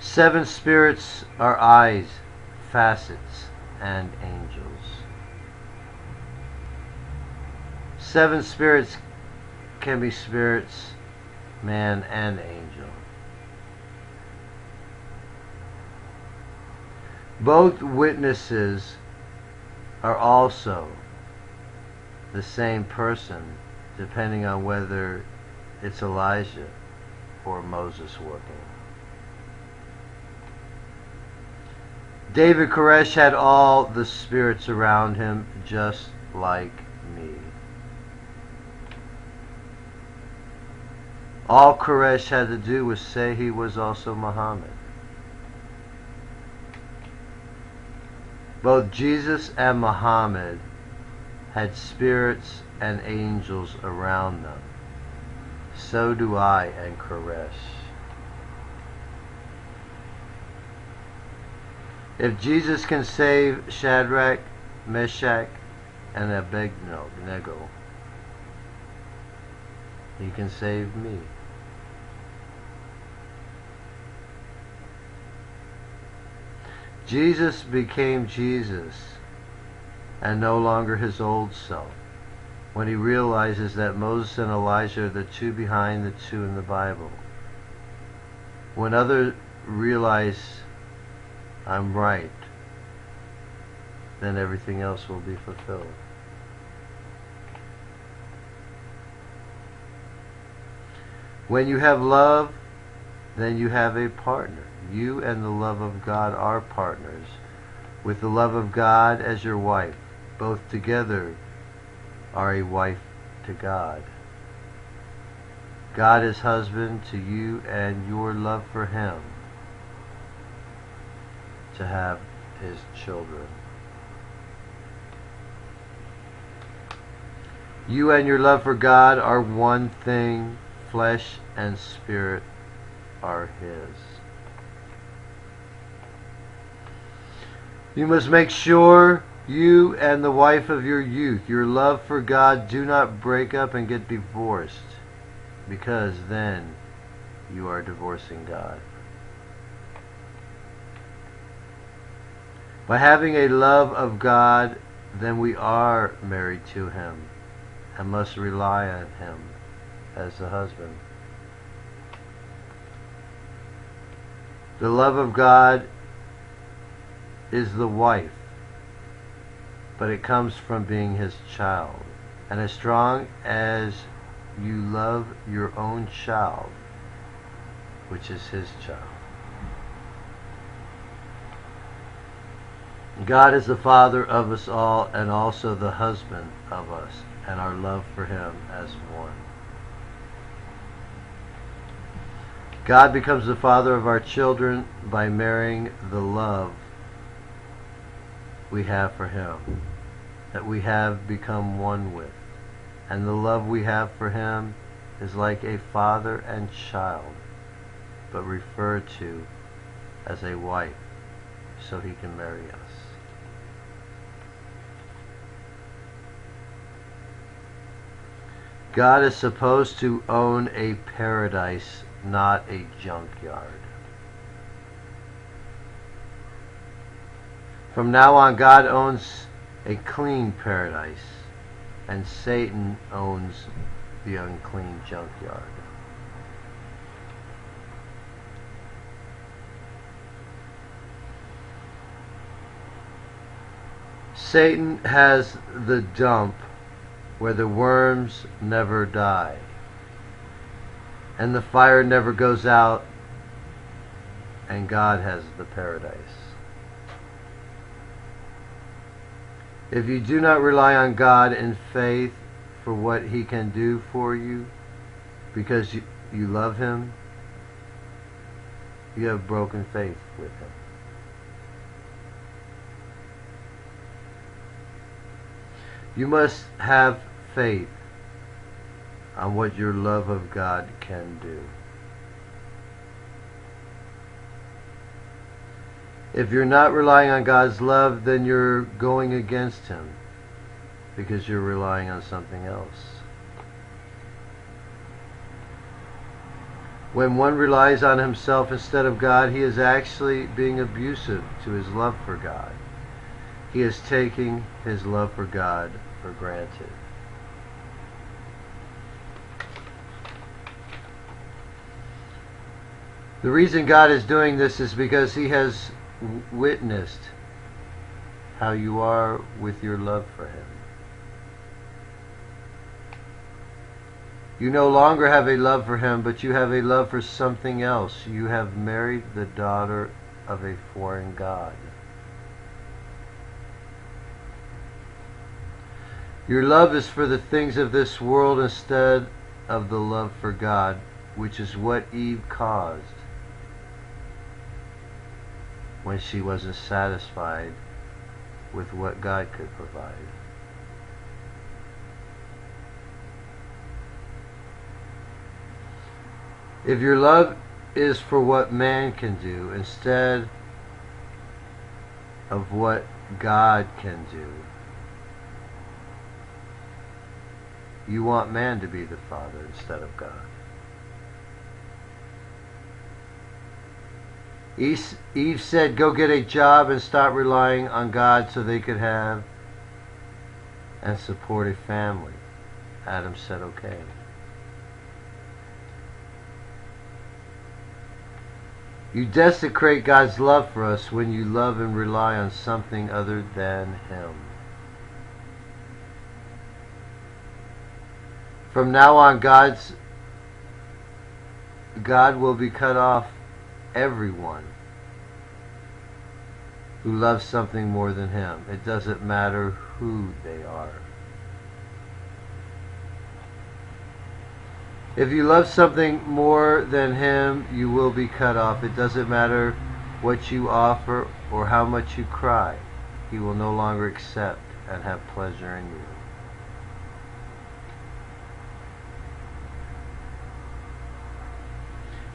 7 spirits are eyes, facets, and angels. 7 spirits can be spirits, man, and angel. Both witnesses are also the same person, depending on whether it's Elijah or Moses working. David Koresh had all the spirits around him, just like me. All Koresh had to do was say he was also Muhammad. Both Jesus and Muhammad had spirits and angels around them. So do I and Koresh. If Jesus can save Shadrach, Meshach, and Abednego, he can save me. Jesus became Jesus and no longer his old self when he realizes that Moses and Elijah are the two behind the two in the Bible. When others realize I'm right, then everything else will be fulfilled. When you have love, then you have a partner. You and the love of God are partners, with the love of God as your wife. Both together are a wife to God. God is husband to you, and your love for him to have his children. You and your love for God are one thing. Flesh and spirit are his. You must make sure you and the wife of your youth, your love for God, do not break up and get divorced, because then you are divorcing God. By having a love of God, then we are married to him and must rely on him as the husband. The love of God is the wife, but it comes from being his child. And as strong as you love your own child, which is his child. God is the Father of us all and also the husband of us, and our love for him as one. God becomes the father of our children by marrying the love we have for him, that we have become one with. And the love we have for him is like a father and child, but referred to as a wife, so he can marry us. God is supposed to own a paradise, not a junkyard. From now on, God owns a clean paradise, and Satan owns the unclean junkyard. Satan has the dump where the worms never die and the fire never goes out, and God has the paradise. If you do not rely on God in faith for what he can do for you because you love him, you have broken faith with him. You must have faith on what your love of God can do. If you're not relying on God's love, then you're going against him because you're relying on something else. When one relies on himself instead of God, he is actually being abusive to his love for God. He is taking his love for God for granted. The reason God is doing this is because he has witnessed how you are with your love for him. You no longer have a love for him, but you have a love for something else. You have married the daughter of a foreign god. Your love is for the things of this world instead of the love for God, which is what Eve caused when she wasn't satisfied with what God could provide. If your love is for what man can do instead of what God can do, you want man to be the father instead of God. Eve said, go get a job and stop relying on God so they could have and support a family. Adam said, okay. You desecrate God's love for us when you love and rely on something other than him. From now on, God will be cut off everyone who loves something more than him. It doesn't matter who they are. If you love something more than him, you will be cut off. It doesn't matter what you offer or how much you cry. He will no longer accept and have pleasure in you.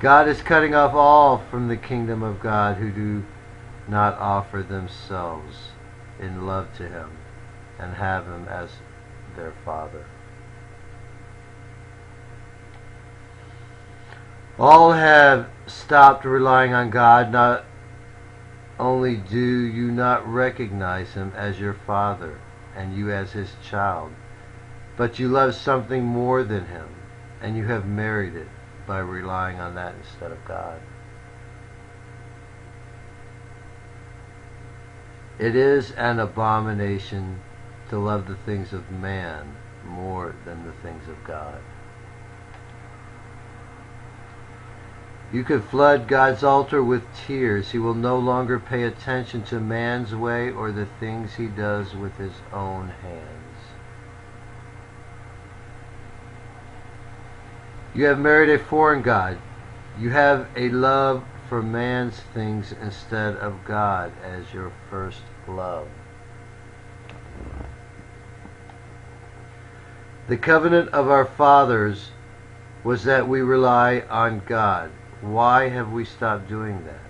God is cutting off all from the kingdom of God who do not offer themselves in love to him and have him as their Father. All have stopped relying on God. Not only do you not recognize him as your Father and you as his child, but you love something more than him, and you have married it by relying on that instead of God. It is an abomination to love the things of man more than the things of God. You could flood God's altar with tears. He will no longer pay attention to man's way or the things he does with his own hands. You have married a foreign god. You have a love for man's things instead of God as your first love. The covenant of our fathers was that we rely on God. Why have we stopped doing that?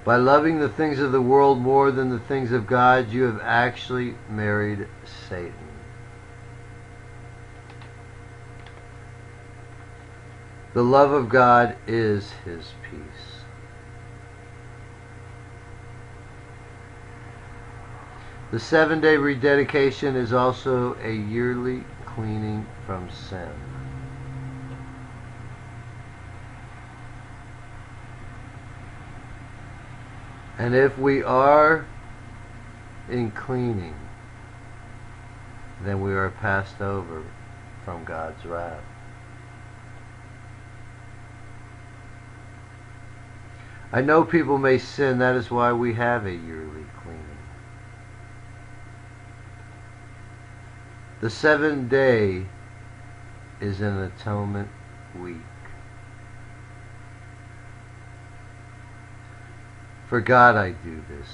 By loving the things of the world more than the things of God, you have actually married Satan. The love of God is his peace. The 7-day rededication is also a yearly cleaning from sin. And if we are in cleaning, then we are passed over from God's wrath. I know people may sin. That is why we have a yearly cleaning. The 7th day is an atonement week. For God I do this.